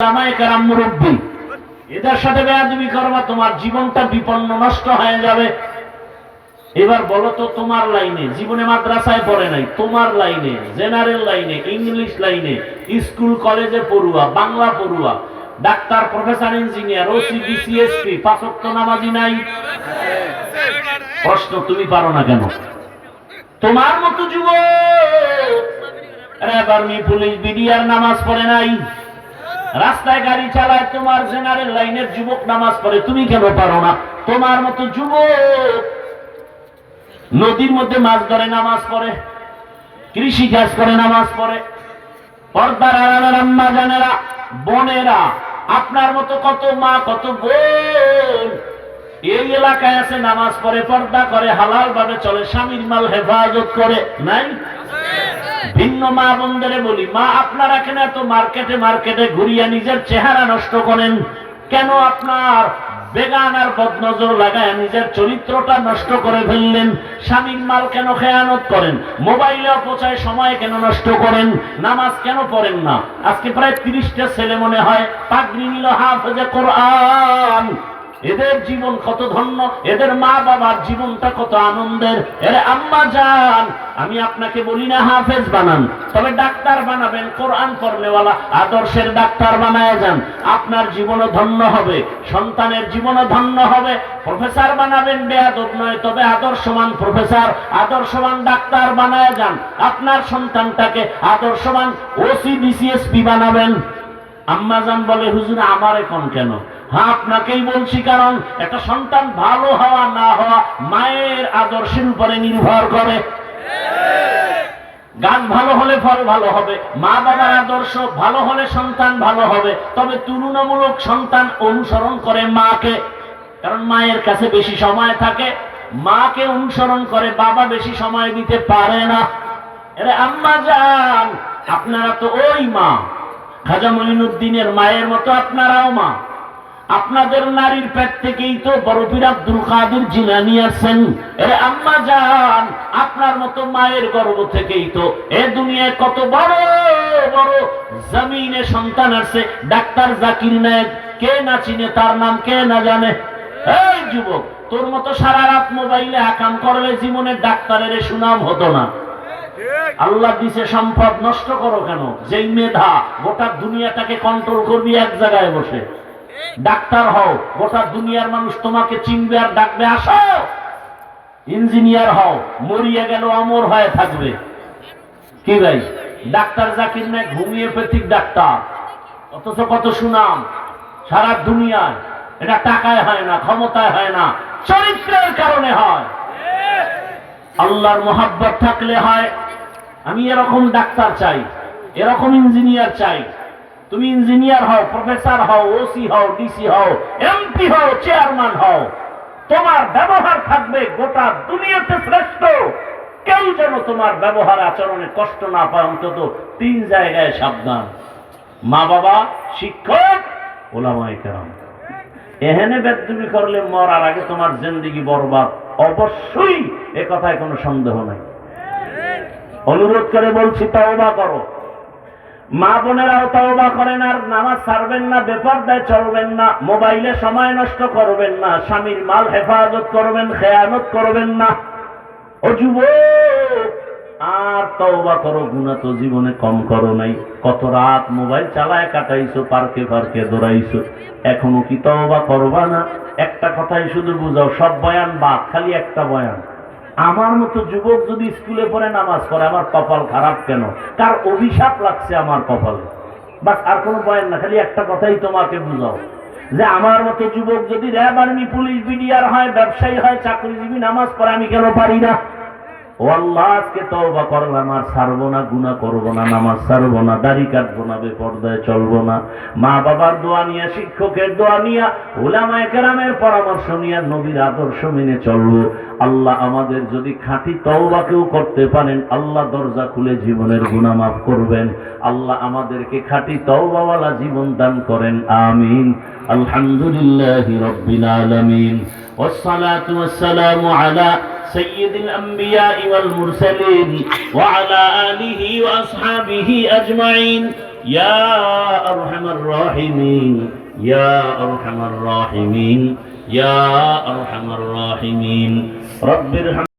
মুরব্বী এদের সাথে বেয়াদবি করবা, তোমার জীবনটা বিপন্ন নষ্ট হয়ে যাবে। এবার বলো তো, তোমার লাইনে জীবনে মাদ্রাসায় পড়ে নাই, তোমার লাইনে জেনারেল লাইনে ইংলিশ লাইনে স্কুল কলেজে পড়ুয়া, বাংলা পড়ুয়া, ডাক্তার প্রফেসর ইঞ্জিনিয়ার ওসি বিসিএসপি, পাঁচ ওয়াক্ত নামাজি নাই? প্রশ্ন, তুমি পারো না কেন? তোমার মতো যুবক আর্মি পুলিশ বিডিআর নামাজ পড়ে নাই, রাস্তায় গাড়ি চালায়, তোমার জেনারেল লাইনের যুবক নামাজ পড়ে, তুমি কেন পারো না? তোমার মতো যুবক নদীর মধ্যে মাছ ধরে নামাজ পড়ে, কৃষি কাজ করে নামাজ পড়ে, পর্দার আড়ালের আম্মা জানেরা, বোনেরা, আপনার মতো কত মা কত বোন এই এলাকায় আছে, নামাজ পড়ে, পর্দা করে, হালাল ভাবে চলে, স্বামীর মাল হেফাজত করে, নাই? ভিন্ন মা বোনদের বলি, মা আপনারা কেন এত মার্কেটে মার্কেটে ঘুরিয়া নিজের চেহারা নষ্ট করেন? কেন আপনার বেগান আর বদনজর লাগায় নিজের চরিত্রটা নষ্ট করে ফেললেন? স্বামীর মাল কেন খেয়ানত করেন? মোবাইলে অপচয় সময় কেন নষ্ট করেন? নামাজ কেন পড়েন না? আজকে প্রায় 30টা ছেলে মনে হয় পাগড়ি নিল, হাফেজে কোরআন। এদের জীবন কত ধন্য, এদের মা বাবার জীবনটা কত আনন্দের। এরে আম্মা জান, আমি আপনাকে বলি না হাফেজ বানান, তবে ডাক্তার বানাবেন, কোরআন পড়নেওয়ালা আদর্শের ডাক্তার বানায় যান, আপনার জীবনও ধন্য হবে, সন্তানের জীবনও ধন্য হবে। প্রফেসর বানাবেন, বেয়াদব নয়, তবে আদর্শবান প্রফেসর, আদর্শবান ডাক্তার বানায় যান, আপনার সন্তানটাকে আদর্শবান ওসি বিসিএসপি বানাবেন। আম্মা জান বলে, হুজুর আমার এখন কেন? হ্যাঁ, আপনাকেই বলছি, কারণ একটা সন্তান ভালো হওয়া না হওয়া মায়ের আদর্শের উপরে নির্ভর করে। গাছ ভালো হলে ফল ভালো হবে, মা বাবার আদর্শ ভালো হলে সন্তান ভালো হবে। তবে তুলনামূলক সন্তান অনুসরণ করে মাকে, কারণ মায়ের কাছে বেশি সময় থাকে, মাকে অনুসরণ করে, বাবা বেশি সময় দিতে পারে না। এরে আম্মা জান, আপনারা তো ওই মা, খাজা মঈনুদ্দিনের মায়ের মতো আপনারাও মা। আপনাদের নারীর পেট থেকেই তো বড় পীর আব্দুল কাদের জিলানী আছেন। এরে আম্মা জান, আপনার মতো মায়ের গর্ভ থেকেই তো এ দুনিয়ায় কত বড় বড় জমিনে সন্তান আছে। ডাক্তার জাকির নায়েক, কে না চিনে তার নাম, কে না জানে? এই যুবক, তোর মতো সারা রাত মোবাইলে আকাম করলে জীবনে ডাক্তারের সুনাম হতো না। আল্লাহ দিছে সম্পদ, নষ্ট করো কেন? যেই মেধা, গোটা দুনিয়াটাকে কন্ট্রোল করবি এক জায়গায় বসে। ডাক্তার হও, গোটা দুনিয়ার মানুষ তোমাকে চিনবে আর ডাকবে, আসো। ইঞ্জিনিয়ার হও, মরিয়া গেল অমর হয়ে থাকবে। কি ভাই, ডাক্তার জাকির নায়েক হোমিওপ্যাথিক ডাক্তার, অথচ কত সুনাম সারা দুনিয়ায়। এটা টাকায় হয় না, ক্ষমতায় হয় না, চরিত্রের কারণে হয়, আল্লাহর মোহাব্বত থাকলে হয়। আমি এরকম ডাক্তার চাই, এরকম ইঞ্জিনিয়ার চাই। তুমি ইঞ্জিনিয়ার হও, প্রফেসর হও, ওসি হও, ডিসি হও, এমপি হও, চেয়ারম্যান হও, তোমার ব্যবহার থাকবে গোটা দুনিয়াতে শ্রেষ্ঠ। কেউ যেন তোমার ব্যবহার আচরণে কষ্ট না পায়, অন্তত 3 জায়গায় সাবধান: মা বাবা, শিক্ষক, ওলামায়ে কেরাম। এখানে বেদবি করলে মরার আগে তোমার জিন্দেগি বরবাদ, অবশ্যই, এ কথায় কোনো সন্দেহ নাই। অনুরোধ করে বলছি, তওবা করো। মা বোনেরাও তওবা করেন, আর নামাজ ছাড়বেন না, বেপরদায় চলবেন না, মোবাইলে সময় নষ্ট করবেন না, স্বামীর মাল হেফাজত করবেন, খেয়ানত করবেন না। ও যুবক, আর তওবা করো, গুনাহ তো জীবনে কম করো নাই। কত রাত মোবাইল চালায় কাটাইছো, পার্কে পার্কে দৌড়াইছো, এখনো কি তওবা করবা না? একটা কথাই শুধু বুঝাও, সব বয়ান বাদ, খালি একটা বয়ান: আমার মতো যুবক যদি স্কুলে পড়ে নামাজ পড়ে, আমার কপাল খারাপ কেন? কার অভিশাপ লাগছে আমার কপালে? বাস, আর কোনো বয়ান না, খালি একটা কথাই তোমাকে বুঝাও যে আমার মতো যুবক যদি র্যাব, আর্মি, পুলিশ, বিডিআর হয়, ব্যবসায়ী হয়, চাকরিজীবী, নামাজ পড়ে, আমি কেন পারি না? ও আল্লাহ, আজকে তওবা করলাম, আর ছাড়বো না, গুনাহ করবো না, নামাজ ছাড়বো না, দাড়ি কাটবো না, বেপরদায় চলবো না, মা বাবার দোয়া নিয়ে, শিক্ষকের দোয়া নিয়ে, উলামায়ে কেরামের পরামর্শ নিয়ে, নবীর আদর্শ মেনে চলবো। আল্লাহ আমাদের যদি খাঁটি তওবা কেউ করতে পারেন, আল্লাহ দরজা খুলে জীবনের গুনাহ মাফ করবেন। আল্লাহ আমাদেরকে খাঁটি তওবাওয়ালা জীবন দান করেন, আমিন। আলহামদুলিল্লাহি রাব্বিল আলামিন, ওয়াসসালাতু ওয়াসসালামু আলা সাইয়্যিদিল আম্বিয়া'i ওয়াল মুরসালিন ওয়া আলা আলিহি ওয়া আসহাবিহি আজমাইন। ইয়া আরহামার রাহিমিন, ইয়া আরহামার রাহিমিন, ইয়া আরহামার রাহিমিন। রব্বির